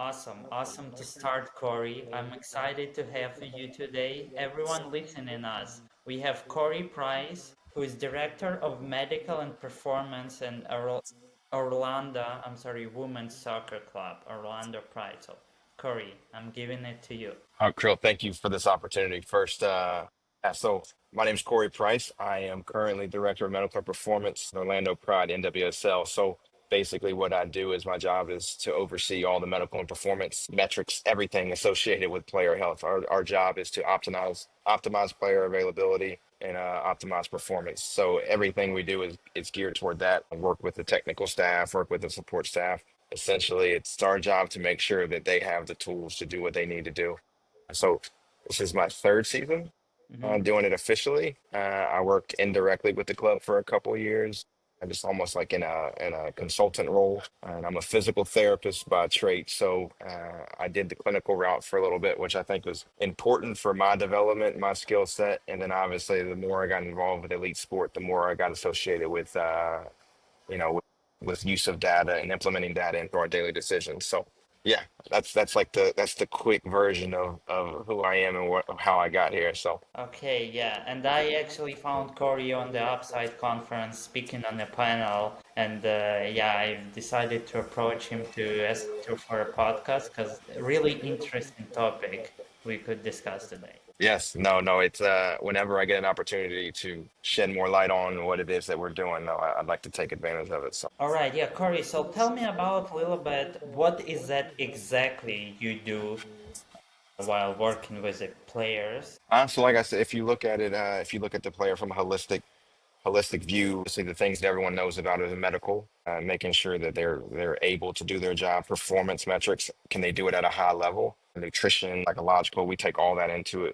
Awesome. Awesome to start, Cory. I'm excited to have you today. Everyone listening us. We have Cory Price, who is Director of Medical and Performance in Women's Soccer Club, Orlando Pride. So, Cory, I'm giving it to you. Krill, thank you for this opportunity. First, my name is Cory Price. I am currently Director of Medical Performance in Orlando Pride, NWSL. So basically what I do is my job is to oversee all the medical and performance metrics, everything associated with player health. Our job is to optimize player availability and optimize performance. So everything we do is geared toward that. I work with the technical staff, work with the support staff. Essentially, it's our job to make sure that they have the tools to do what they need to do. So this is my third season Mhm. doing it officially. I worked indirectly with the club for a couple of years. I'm just almost like in a consultant role, and I'm a physical therapist by trade. So I did the clinical route for a little bit, which I think was important for my development, my skill set. And then obviously, the more I got involved with elite sport, the more I got associated with you know, with use of data and implementing data into our daily decisions. So yeah, that's the quick version of who I am and how I got here. So Okay, yeah, and I actually found Cory on the Upside conference speaking on a panel, and yeah, I've decided to approach him to ask to for a podcast because really interesting topic we could discuss today. yes, no, it's whenever I get an opportunity to shed more light on what it is that we're doing, no, I'd like to take advantage of it. So. All right, yeah, Cory, so tell me about a little bit what is that exactly you do while working with the players? So like I said, if you look at the player from a holistic view, see the things that everyone knows about as a medical, making sure that they're able to do their job, performance metrics, can they do it at a high level? Nutrition, psychological, we take all that into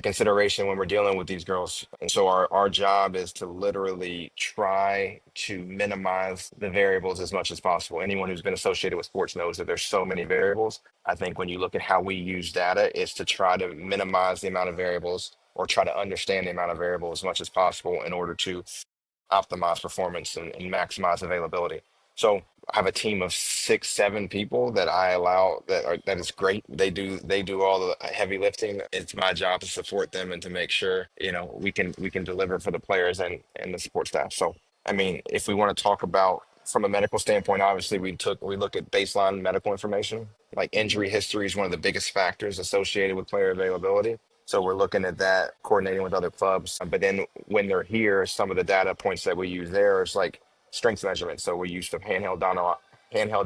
consideration when we're dealing with these girls. And so our job is to literally try to minimize the variables as much as possible. Anyone who's been associated with sports knows that there's so many variables. I think when you look at how we use data, is to try to minimize the amount of variables or try to understand the amount of variables as much as possible in order to optimize performance and maximize availability. So I have a team of 6, 7 people that I allow that is great. They do all the heavy lifting. It's my job to support them and to make sure we can deliver for the players and the support staff. So I mean, if we want to talk about from a medical standpoint, obviously we look at baseline medical information. Like Mhm. injury history is one of the biggest factors associated with player availability. So we're looking at that, coordinating with other clubs. But then when they're here, some of the data points that we use there is like strength measurement. So we use the handheld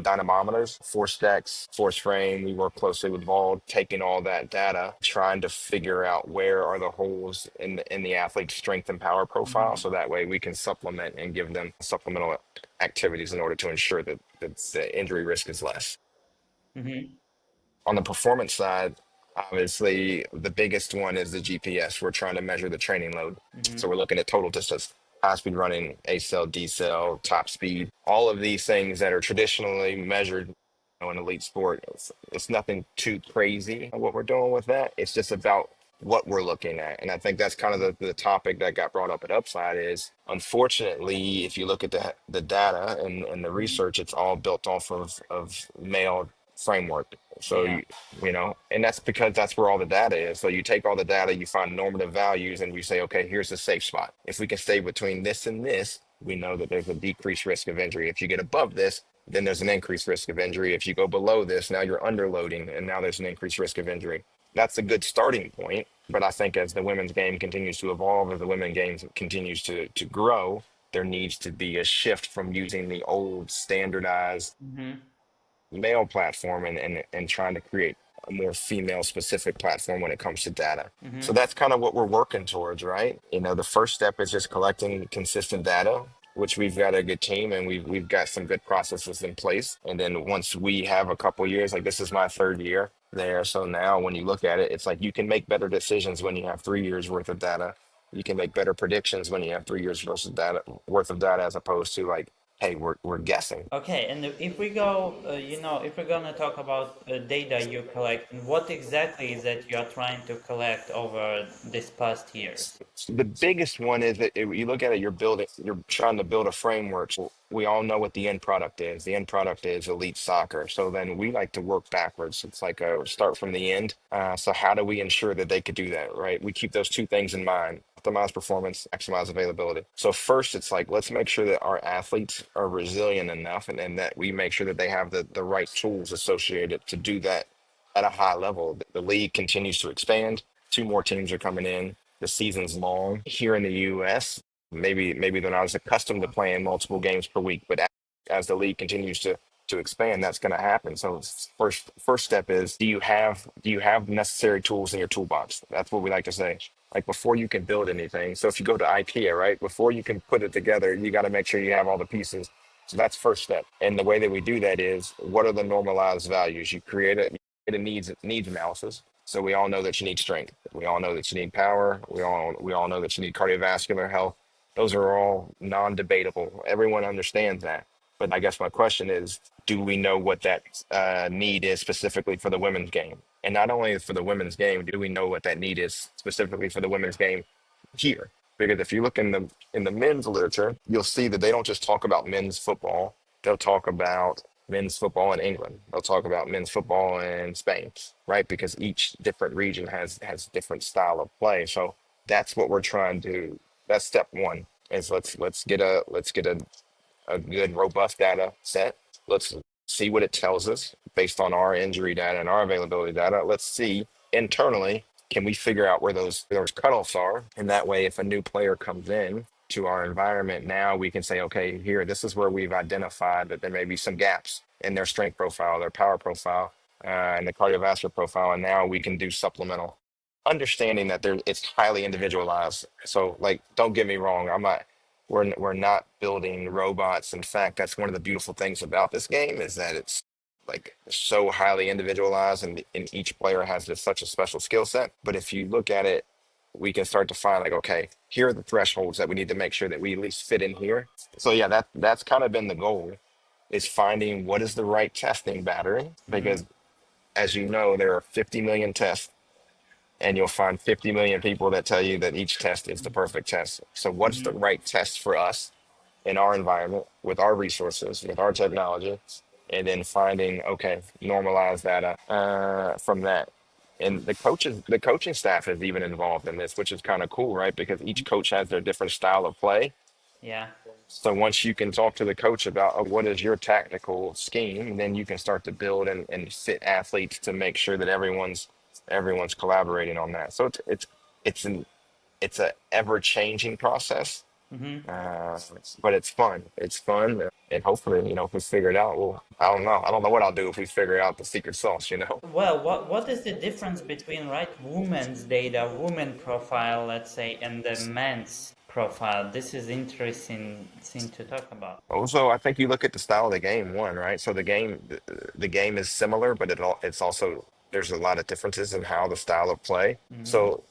dynamometers, force stacks, force frame. We work closely with Vault, taking all that data, trying to figure out where are the holes in the athlete's strength and power profile. Mhm. So that way we can supplement and give them supplemental activities in order to ensure that the injury risk is less. Mhm. On the performance side, obviously the biggest one is the GPS. We're trying to measure the training load. So Mhm. we're looking at total distance, high speed running, A cell, D cell, top speed, all of these things that are traditionally measured in elite sport. It's nothing too crazy what we're doing with that. It's just about what we're looking at. And I think that's kind of the topic that got brought up at Upside is unfortunately, if you look at the data and the Mhm. research, it's all built off of male framework. So Yeah. and that's because that's where all the data is. So you take all the data, you find normative values, and you say, okay, here's a safe spot. If we can stay between this and this, we know that there's a decreased risk of injury. If you get above this, then there's an increased risk of injury. If you go below this, now you're underloading, and now there's an increased risk of injury. That's a good starting point. But I think as the women's game continues to evolve, as the women's game continues to grow, there needs to be a shift from using the old standardized Mhm. male platform and trying to create a more female specific platform when it comes to data. So Mhm. that's kind of what we're working towards, right? The first step is just collecting consistent data, which we've got a good team and we've got some good processes in place. And then once we have a couple years, like this is my third year there. So now when you look at it, it's like you can make better decisions when you have 3 years worth of data. You can make better predictions when you have 3 years worth of data as opposed to like hey, we're guessing. Okay, and if we go, if we're gonna talk about data you collect, and what exactly is that you're trying to collect over this past years? The biggest one is that you look at it, you're trying to build a framework. So we all know what the end product is. The end product is elite soccer. So then we like to work backwards. It's like a start from the end. So how do we ensure that they could do that, right? We keep those two things in mind: optimize performance, maximize availability. So first, it's like, let's make sure that our athletes are resilient enough and that we make sure that they have the right tools associated to do that at a high level. The league continues to expand. Two more teams are coming in. The season's long here in the U.S. Maybe they're not as accustomed to playing multiple games per week, but as the league continues to expand, that's going to happen. So first step is, do you have necessary tools in your toolbox? That's what we like to say. Like before you can build anything. So if you go to IKEA, right, before you can put it together, you got to make sure you have all the pieces. So that's first step. And the way that we do that is, what are the normalized values? You create a needs analysis. So we all know that you need strength. We all know that you need power. We all know that you need cardiovascular health. Those are all non-debatable. Everyone understands that. But I guess my question is, do we know what that need is specifically for the women's game? And not only for the women's game, do we know what that need is specifically for the women's game here? Because if you look in the men's literature, you'll see that they don't just talk about men's football. They'll talk about men's football in England. They'll talk about men's football in Spain, right? Because each different region has different style of play. So that's what we're trying to. That's step one. Is let's get a good, robust data set. Let's see what it tells us based on our injury data and our availability data. Let's see internally, can we figure out where those cutoffs are? And that way, if a new player comes in to our environment, now we can say, okay, here, this is where we've identified that there may be some gaps in their strength profile, their power profile, and the cardiovascular profile. And now we can do supplemental, understanding that it's highly individualized. So, like, don't get me wrong, we're not building robots. In fact, that's one of the beautiful things about this game, is that it's like so highly individualized, and each player has such a special skill set. But if you look at it, we can start to find, like, okay, here are the thresholds that we need to make sure that we at least fit in here. So yeah, that's kind of been the goal, is finding what is the right testing pattern, Mm-hmm. because as you know, there are 50 million tests, and you'll find 50 million people that tell you that each test is the perfect test. So what's the Mm-hmm. right test for us in our environment, with our resources, with our technology, and then finding, okay, normalize data from that. And the coaching staff is even involved in this, which is kind of cool, right? Because each coach has their different style of play. Yeah. So once you can talk to the coach about, what is your tactical scheme, then you can start to build and fit athletes to make sure that everyone's collaborating on that. So it's an it's a ever changing process, Mm-hmm. uh, but it's fun. It's fun, and hopefully, if we figure it out, well, I don't know. I don't know what I'll do if we figure out the secret sauce. Well, what is the difference between women's data, women profile, let's say, and the men's profile? This is interesting thing to talk about. Also, I think you look at the style of the game, one, right? So the game is similar, but it's also, there's a lot of differences in how the style of play. Mm-hmm. So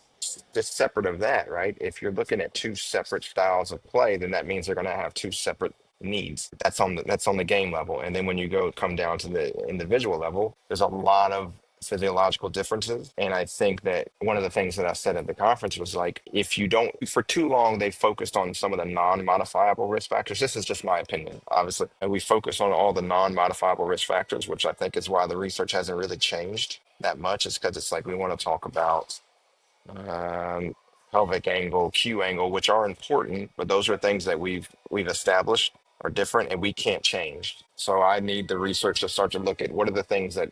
just separate of that, right? If you're looking at two separate styles of play, then that means they're going to have two separate needs. That's on the game level. And then when you come down to the individual level, there's a lot of physiological differences. And I think that one of the things that I said at the conference was, like, if you don't, for too long, they focused on some of the non-modifiable risk factors. This is just my opinion, obviously. And we focus on all the non-modifiable risk factors, which I think is why the research hasn't really changed that much. Is because it's like, we want to talk about um, pelvic angle, Q angle, which are important, but those are things that we've established are different and we can't change. So I need the research to start to look at what are the things that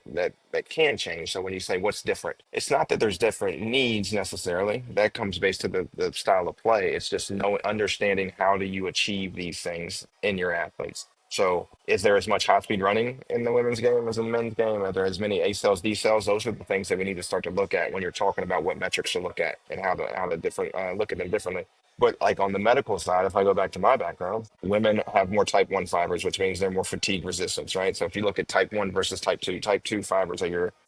can change. So when you say what's different, it's not that there's different needs necessarily. That comes based to the style of play. It's just understanding how do you achieve these things in your athletes. So, is there as much high speed running in the women's game as in the men's game? Are there as many A cells, D cells? Those are the things that we need to start to look at when you're talking about what metrics to look at and how to different look at them differently. But like on the medical side, if I go back to my background, women have more type 1 fibers, which means they're more fatigue resistance, right? So if you look at type 1 versus type 2 fibers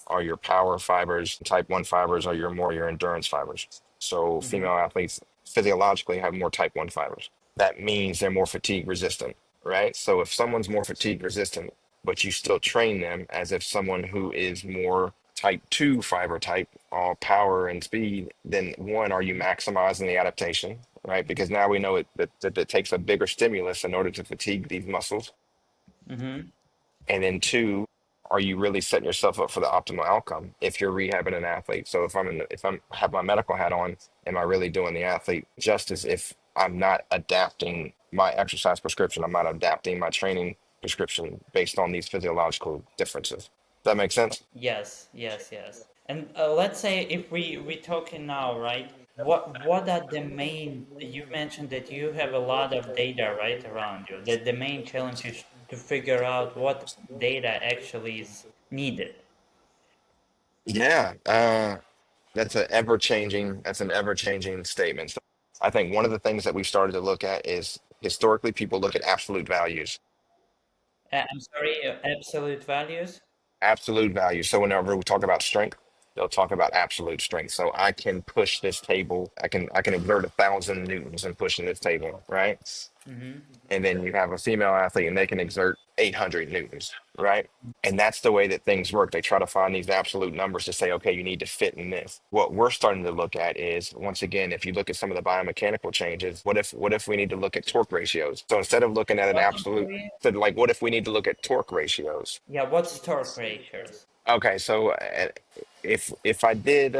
are your power fibers, type 1 fibers are your endurance fibers. So Mm-hmm. female athletes physiologically have more type 1 fibers. That means they're more fatigue resistant. right? So if someone's more fatigue resistant, but you still train them as if someone who is more type 2 fiber type, all power and speed, then one, are you maximizing the adaptation, right? Because now we know that it takes a bigger stimulus in order to fatigue these muscles. Mm-hmm. And then two, are you really setting yourself up for the optimal outcome if you're rehabbing an athlete? So if I'm have my medical hat on, am I really doing the athlete justice if I'm not adapting my exercise prescription? I'm not adapting my training prescription based on these physiological differences. Does that make sense? Yes, yes, yes. And let's say if we talking now, right? What are the main? You mentioned that you have a lot of data right around you. That the main challenge is to figure out what data actually is needed. Yeah, that's an ever-changing statement. So I think one of the things that we've started to look at is historically people look at absolute values. I'm sorry, absolute values? Absolute value. So whenever we talk about strength, they'll talk about absolute strength. So I can push this table. I can exert 1,000 newtons and pushing this table, right? Mm-hmm. And then you have a female athlete and they can exert 800 newtons, right? And that's the way that things work. They try to find these absolute numbers to say, okay, you need to fit in this. What we're starting to look at is, once again, if you look at some of the biomechanical changes, what if we need to look at torque ratios? So instead of looking at an What I'm absolute, sorry? so like, what if we need to look at torque ratios? Yeah, what's torque ratios? Okay, so if I punch,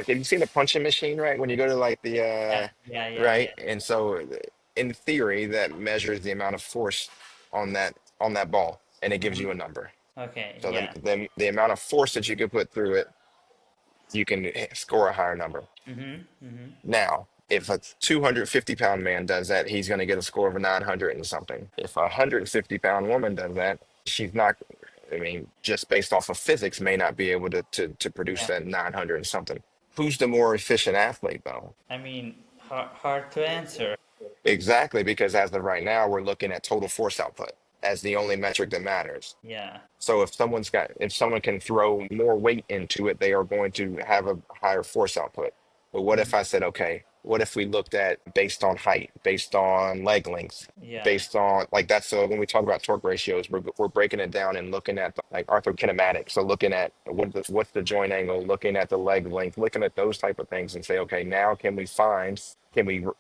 have you seen the punching machine, right? When you go to like the Yeah, yeah, yeah, right, yeah. and so in theory that measures the amount of force on that ball, and it gives Mm-hmm. you a number. Okay, So yeah. the amount of force that you can put through it, you can score a higher number. Mm-hmm. Mm-hmm. Now, if a 250-pound man does that, he's going to get a score of a 900 and something. If a 150-pound woman does that, she's not, I mean, just based off of physics, may not be able to produce Yeah. that 900 and something. Who's the more efficient athlete, though? I mean, hard to answer. Exactly, because as of right now, we're looking at total force output as the only metric that matters. Yeah. So if someone can throw more weight into it, they are going to have a higher force output. But what if Mhm. I said, okay, what if we looked at based on height, based on leg length, Yeah. based on like that's so when we talk about torque ratios, we're breaking it down and looking at like arthrokinematics. So looking at what's the joint angle, looking at the leg length, looking at those type of things and say, okay, now can we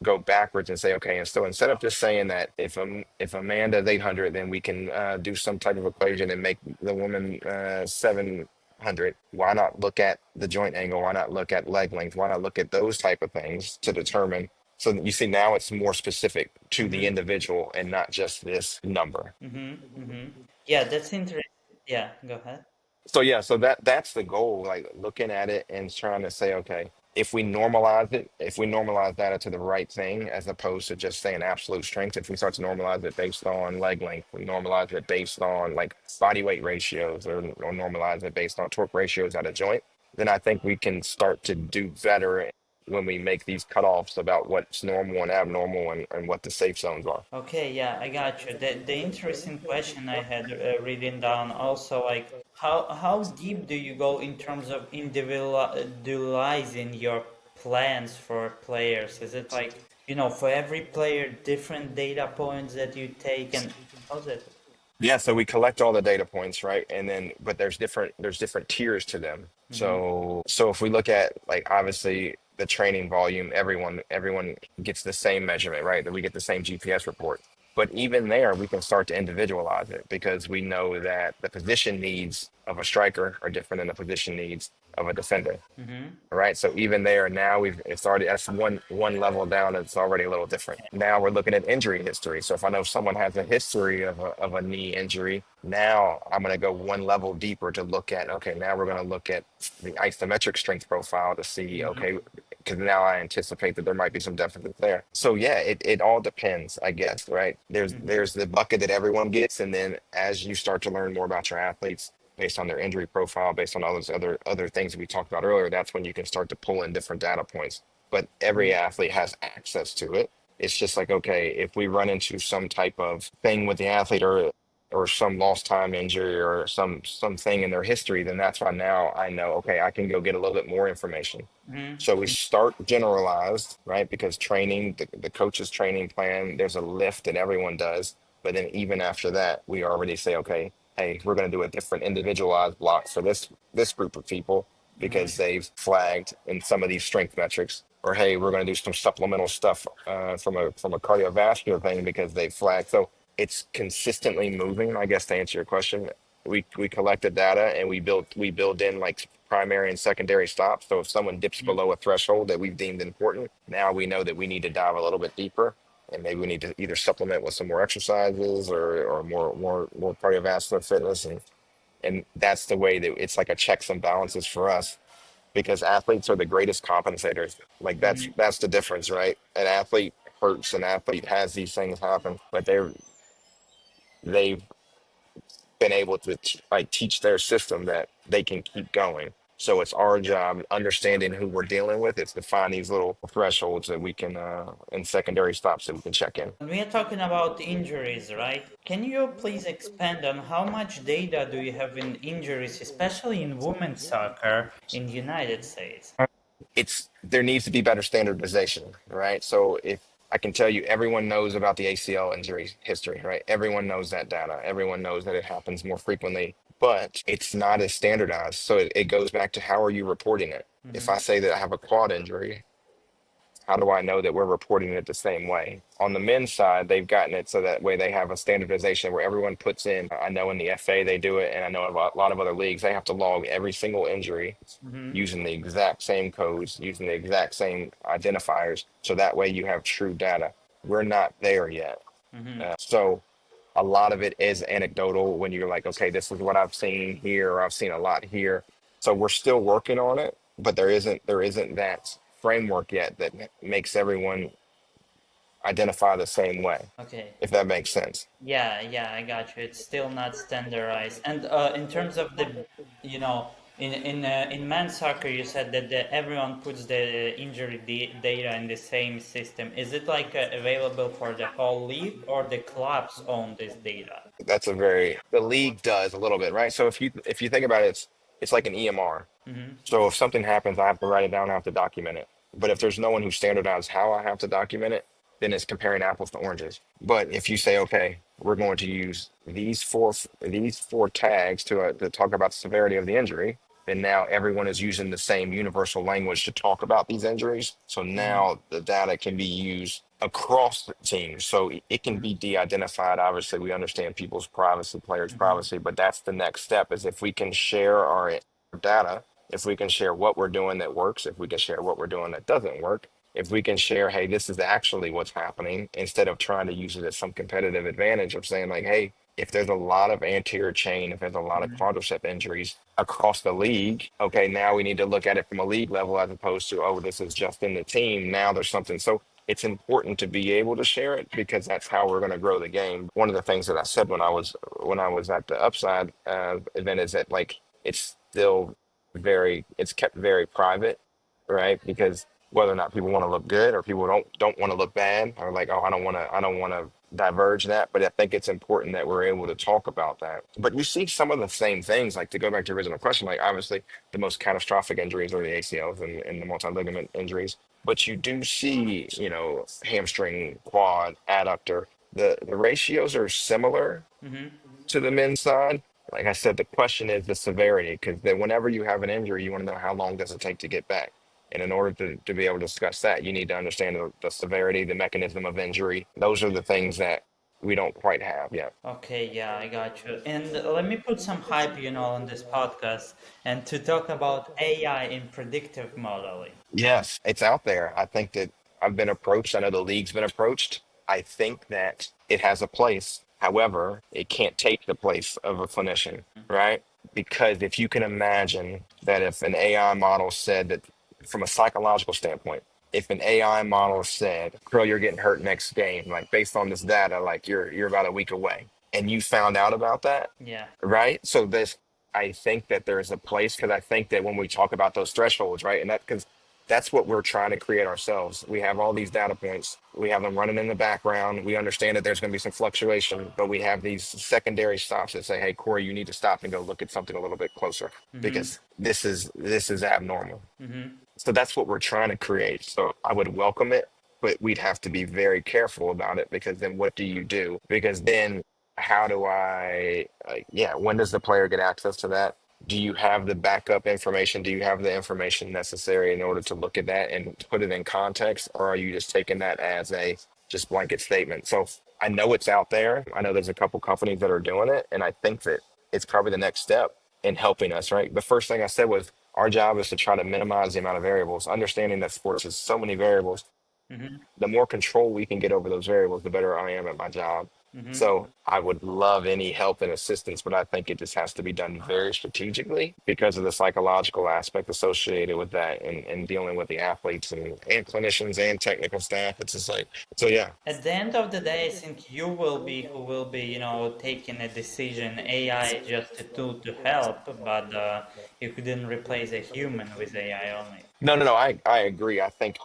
go backwards and say, okay, and so instead of just saying that if a man does 800, then we can do some type of equation and make the woman 700. Why not look at the joint angle? Why not look at leg length? Why not look at those type of things to determine? So that you see now it's more specific to the Mm-hmm. individual and not just this number. Mm-hmm. Mm-hmm. Yeah, that's interesting. Yeah, go ahead. So yeah, so that's the goal, like looking at it and trying to say, okay, if we normalize data to the right thing, as opposed to just saying absolute strength, if we start to normalize it based on leg length, we normalize it based on like body weight ratios or normalize it based on torque ratios at a joint, then I think we can start to do better when we make these cutoffs about what's normal and abnormal and what the safe zones are. Okay, yeah, I got you. The interesting question I had written down also, like how deep do you go in terms of individualizing your plans for players? Is it like, for every player, different data points that you take, and how's it? Yeah, so we collect all the data points, right? And then, but there's different tiers to them. Mm-hmm. So if we look at like obviously the training volume, everyone gets the same measurement, right? That we get the same GPS report. But even there, we can start to individualize it because we know that the position needs of a striker are different than the position needs of a defender. Mm-hmm. Right. So even there now it's already that's one level down. It's already a little different. Now we're looking at injury history. So if I know someone has a history of a knee injury, now I'm going to go one level deeper to look at, okay, now we're going to look at the isometric strength profile to see, Mm-hmm. okay, because now I anticipate that there might be some deficits there. So yeah, it all depends, I guess, right? Mm-hmm. There's the bucket that everyone gets, and then as you start to learn more about your athletes, based on their injury profile, based on all those other things that we talked about earlier, that's when you can start to pull in different data points. But every athlete has access to it. It's just like, okay, if we run into some type of thing with the athlete or or some lost time injury or something in their history, then that's why now I know, okay, I can go get a little bit more information. So we Mm-hmm. start generalized, right? Because training, the coach's training plan, there's a lift that everyone does. But then even after that, we already say, okay, hey, we're going to do a different individualized block for this group of people because Mm-hmm. they've flagged in some of these strength metrics. Or hey, we're going to do some supplemental stuff from a cardiovascular thing because they flagged. So it's consistently moving. I guess to answer your question, we collect the data and we build in like primary and secondary stops. So if someone dips below a threshold that we've deemed important, now we know that we need to dive a little bit deeper, and maybe we need to either supplement with some more exercises or more cardiovascular fitness, and that's the way that it's like a checks and balances for us because athletes are the greatest compensators. Like Mm-hmm. that's the difference, right? An athlete hurts, an athlete has these things happen, but they've been able to like teach their system that they can keep going. So it's our job understanding who we're dealing with. It's to find these little thresholds that we can and secondary stops that we can check in. We are talking about injuries, right? Can you please expand on how much data do you have in injuries, especially in women's soccer in the United States? It's there needs to be better standardization, right? So if I can tell you, everyone knows about the ACL injury history, right? Everyone knows that data. Everyone knows that it happens more frequently, but it's not as standardized. So it goes back to how are you reporting it? If I Mm-hmm. say that I have a quad injury, how do I know that we're reporting it the same way? On the men's side, they've gotten it so that way they have a standardization where everyone puts in. I know in the FA they do it, and I know in a lot of other leagues they have to log every single injury Mm-hmm. using the exact same codes, using the exact same identifiers. So that way you have true data. We're not there yet. Mm-hmm. So a lot of it is anecdotal when you're like, okay, this is what I've seen here, or I've seen a lot here. So we're still working on it, but there isn't that framework yet that makes everyone identify the same way, Okay. if that makes sense. Yeah, yeah, I got you. It's still not standardized. And in terms of the, in men's soccer, you said that everyone puts the injury data in the same system. Is it like available for the whole league, or the clubs own this data? That's a very the league does a little bit, right? So if you think about it, it's like an EMR. Mm-hmm. So if something happens, I have to write it down, I have to document it. But if there's no one who standardizes how I have to document it, then it's comparing apples to oranges. But if you say, okay, we're going to use these four tags to talk about the severity of the injury, then now everyone is using the same universal language to talk about these injuries. So Mm-hmm. now the data can be used across the team. So it can be de-identified. Obviously, we understand people's privacy, players' Mm-hmm. privacy, but that's the next step is if we can share our data, if we can share what we're doing that works, if we can share what we're doing that doesn't work, if we can share, hey, this is actually what's happening, instead of trying to use it as some competitive advantage of saying, like, hey, if there's a lot of anterior chain, if there's a lot of Mm-hmm. quadricep injuries across the league, okay, now we need to look at it from a league level as opposed to, oh, this is just in the team. Now there's something. So it's important to be able to share it because that's how we're going to grow the game. One of the things that I said when I was at the Upside event is that like it's kept very private, right? Because whether or not people want to look good or people don't want to look bad or like, oh, I don't want to diverge that. But I think it's important that we're able to talk about that. But you see some of the same things, like to go back to your original question, like obviously the most catastrophic injuries are the ACLs and the multi-ligament injuries. But you do see, hamstring, quad, adductor. The ratios are similar Mm-hmm. to the men's side. Like I said, the question is the severity, because then whenever you have an injury, you want to know how long does it take to get back. And in order to be able to discuss that, you need to understand the severity, the mechanism of injury. Those are the things that we don't quite have yet. Okay, yeah, I got you. And let me put some hype, on this podcast and to talk about AI in predictive modeling. Yes, it's out there. I think that I've been approached. I know the league's been approached. I think that it has a place. However, it can't take the place of a clinician, right? Because if you can imagine that if an AI model said that from a psychological standpoint, if an AI model said, Krill, you're getting hurt next game, like based on this data, like you're about a week away, and you found out about that, Yeah. right? So this, I think that there's a place because I think that when we talk about those thresholds, right, and that because That's what we're trying to create ourselves. We have all these data points. We have them running in the background. We understand that there's going to be some fluctuation, but we have these secondary stops that say, "Hey, Corey, you need to stop and go look at something a little bit closer Mm-hmm. because this is abnormal." Mm-hmm. So that's what we're trying to create. So I would welcome it, but we'd have to be very careful about it because then what do you do? Because then how do yeah, when does the player get access to that? Do you have the backup information? Do you have the information necessary in order to look at that and put it in context? Or are you just taking that as a just blanket statement? So I know it's out there. I know there's a couple companies that are doing it. And I think that it's probably the next step in helping us, right? The first thing I said was our job is to try to minimize the amount of variables, understanding that sports is so many variables. Mm-hmm. The more control we can get over those variables, the better I am at my job. Mm-hmm. So I would love any help and assistance, but I think it just has to be done very strategically because of the psychological aspect associated with that and dealing with the athletes and clinicians and technical staff. It's just like, so yeah. At the end of the day, I think you will be who will be, taking a decision. AI is just a tool to help, but you couldn't replace a human with AI only. No, no, no. I agree. I think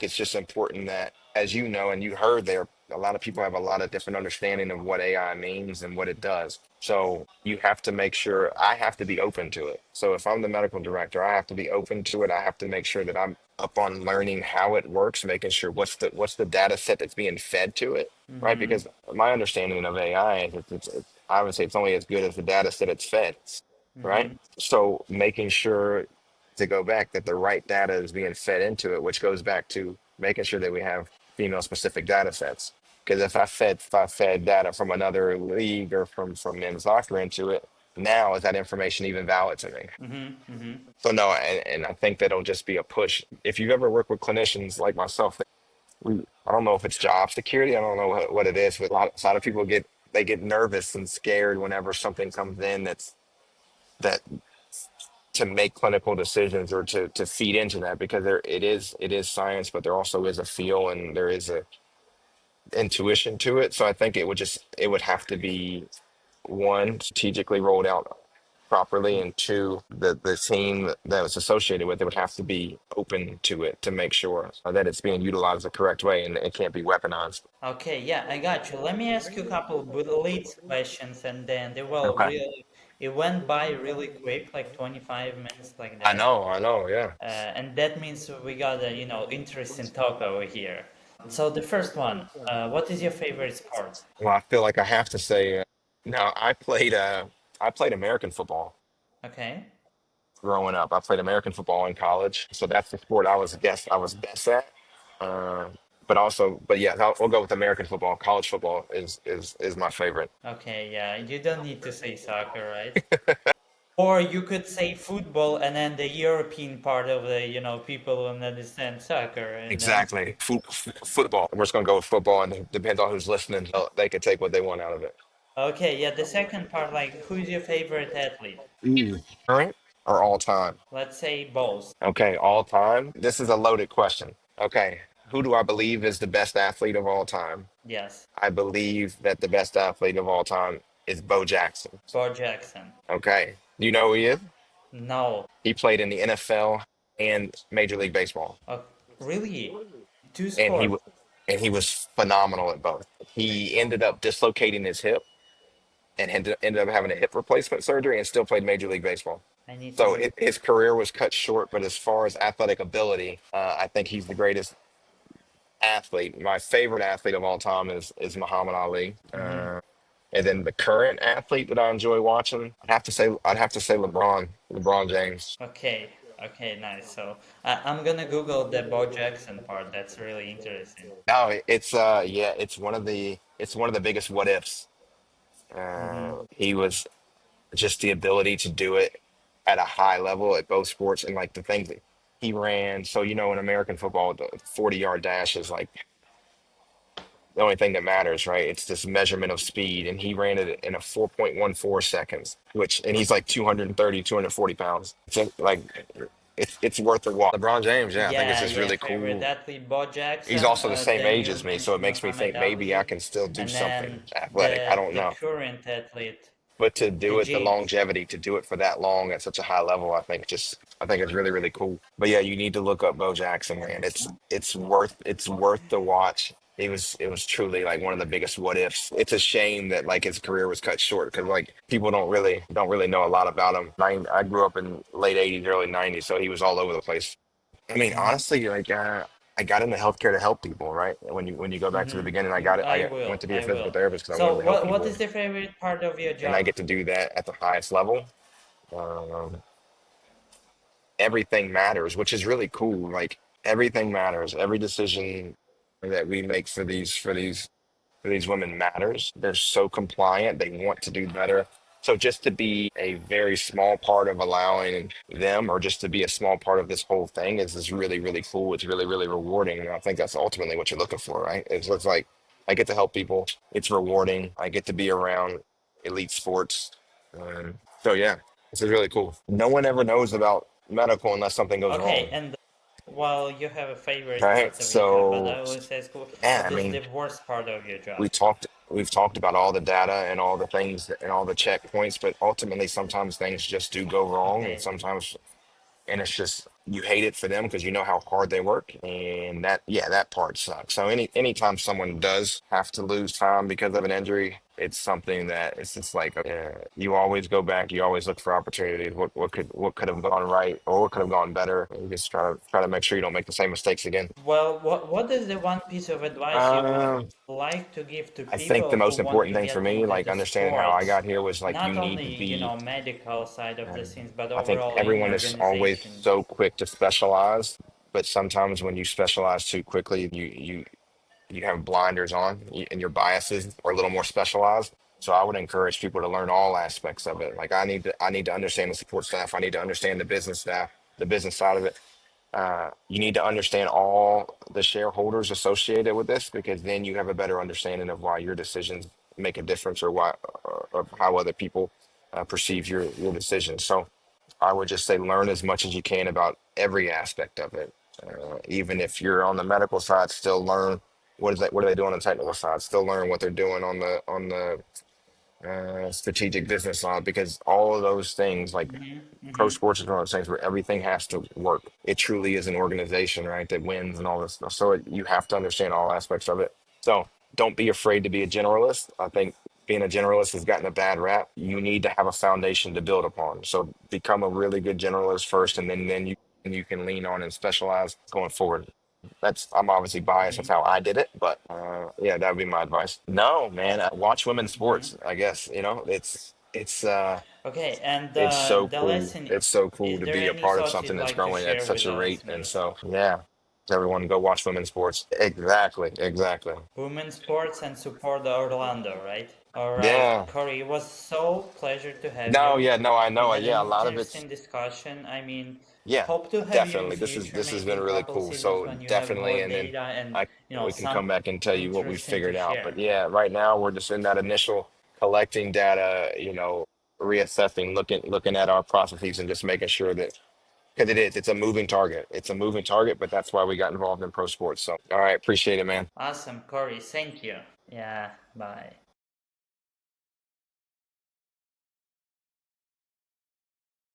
it's just important that, as you know, and you heard there, a lot of people have a lot of different understanding of what AI means and what it does. So you have to make sure I have to be open to it. So if I'm the medical director, I have to be open to it. I have to make sure that I'm up on learning how it works, making sure what's the data set that's being fed to it, right? Mm-hmm. Because my understanding of AI is I would say it's only as good as the data set it's fed, right? Mm-hmm. So making sure to go back that the right data is being fed into it, which goes back to making sure that we have female specific data sets. Because if I fed data from another league or from men's soccer into it, now is that information even valid to me? Mm-hmm. Mm-hmm. So no, and I think that'll just be a push. If you've ever worked with clinicians like myself, I don't know if it's job security, I don't know what it is, but a lot of people get nervous and scared whenever something comes in that to make clinical decisions or to feed into that because it is science, but there also is a feel and there is a intuition to it. So I think it would have to be one strategically rolled out properly, and two, the team that was associated with it would have to be open to it to make sure that it's being utilized the correct way and it can't be weaponized. Okay, yeah, I got you. Let me ask you a couple blitz questions, and then they will Okay. really. It went by really quick, like 25 minutes, like I that. know, I know, yeah. And that means we got a, interesting talk over here. So the first one, what is your favorite sport? Well, I feel like I have to say, no, I played American football Okay, growing up. I played American football in college, so that's the sport I was best at. Uh, but yeah, we'll go with American football. College football is my favorite. okay, yeah, you don't need to say soccer, right? Or you could say football, and then the European part of the, people who understand soccer, and then Exactly. Football. We're just gonna go with football, and it depends on who's listening. They can take what they want out of it. okay, yeah, the second part, like, who's your favorite athlete? Current or all time? Let's say both. Okay, all time. This is a loaded question. Okay, who do I believe is the best athlete of all time? Yes, I believe that the best athlete of all time is Bo Jackson. Bo Jackson. Okay, do you know who he is? No. He played in the NFL and Major League Baseball, Oh, really? Two and he sports. and he was phenomenal at both. He ended up dislocating his hip and ended up having a hip replacement surgery and still played Major League Baseball. I need to So look. his career was cut short, but as far as athletic ability, I think he's the greatest athlete. My favorite athlete of all time is Muhammad Ali. Hmm. And then the current athlete that I enjoy watching, I'd have to say LeBron James. Okay, okay, nice. So I'm gonna Google the Bo Jackson part. That's really interesting. No, yeah, it's one of the biggest what ifs. Hmm. He was just the ability to do it at a high level at both sports and like the things that he ran. So in American football, the 40-yard dash is like the only thing that matters, right? It's this measurement of speed, and he ran it in a 4.14 seconds, and he's like 230, 240 pounds. It's worth the walk. LeBron James, yeah, I think it's Yeah, just yeah, really favorite cool. athlete Bo He's Jackson. also the same Then age you as me, so it mentioned makes me Muhammad think maybe I Ali, can still do and something then athletic. I the don't the know. current athlete. but to do The it, the G. longevity, to do it for that long at such a high level, I think it's really, really cool. But yeah, you need to look up Bo Jackson, man. It's worth the watch. It was truly like one of the biggest what ifs. It's a shame that like his career was cut short because like people don't really know a lot about him. I grew up in late '80s, early '90s, so he was all over the place. I mean, Hmm. honestly, like I got into healthcare to help people, right? When you go back to the Hmm. beginning, I went will. to be a I physical will. therapist because I So wanted to help what people, is the favorite part of your and I job? get to do that at the highest level. Um, Everything matters, which is really cool. Like everything matters. Every decision that we make for these women matters. They're so compliant. They want to do better. So just to be a very small part of allowing them, or just to be a small part of this whole thing, is really, really cool. It's really, really rewarding. And I think that's ultimately what you're looking for, right? It's like I get to help people. It's rewarding. I get to be around elite sports. So yeah, this is really cool. No one ever knows about medical unless something goes Okay, wrong, and well, you have a favorite right? parts of your job, but I So always ask, yeah, I what is mean, the worst part of your job? we've talked about all the data and all the things and all the checkpoints, but ultimately sometimes things just do go wrong, and Okay. sometimes and it's just you hate it for them because you know how hard they work, and that yeah, that part sucks. So anytime someone does have to lose time because of an injury, it's something that it's just like you always go back, you always look for opportunities. What could have gone right or what could have gone better? And you just try to make sure you don't make the same mistakes again. Well, what is the one piece of advice you would Um, like to give to I think the people who most want important to thing for get me, into like the understanding how I sports? got here, was like you Not need only, to be. medical side of the things, but I think overall in everyone is always organizations. so quick to specialize, but sometimes when you specialize too quickly, you have blinders on and your biases are a little more specialized. So I would encourage people to learn all aspects of it. Like I need to understand the support staff. I need to understand the business staff, the business side of it. You need to understand all the shareholders associated with this because then you have a better understanding of why your decisions make a difference or why or how other people perceive your decisions. So I would just say learn as much as you can about every aspect of it. Even if you're on the medical side, still learn what are they doing on the technical side. Still learn what they're doing on the strategic business side because all of those things like Hmm. pro Hmm. sports is one of those things where everything has to work. It truly is an organization, right, that wins and all this stuff. So you have to understand all aspects of it. So don't be afraid to be a generalist. I think being a generalist has gotten a bad rap. You need to have a foundation to build upon. So become a really good generalist first, and then you can lean on and specialize going forward. That's I'm obviously biased. That's Hmm. how I did it, but yeah, that would be my advice. No, man, watch women's Hmm. sports. I guess you know Okay, and it's so the cool. lesson, It's so cool is to there be a any part of thoughts something you'd that's like to growing at share such with a our rate. And listeners? so, yeah, everyone go watch women's sports. Exactly, exactly. Women's sports and support Orlando, right? All right, Yeah. Cory, it was so pleasure to have No, you. yeah, no, I We know. had Yeah, a an lot of it's interesting discussion. I mean, yeah, hope to have you in definitely. future, This has maybe been in really couple cool. seasons So when you have more definitely, and then data and I we can come some back and tell you what we interesting to figured out. share. But yeah, right now we're just in that initial collecting data, reassessing, looking at our processes and just making sure that because it's a moving target. It's a moving target, but that's why we got involved in pro sports. So all right, appreciate it, man. Awesome, Cory. Thank you. Yeah, bye.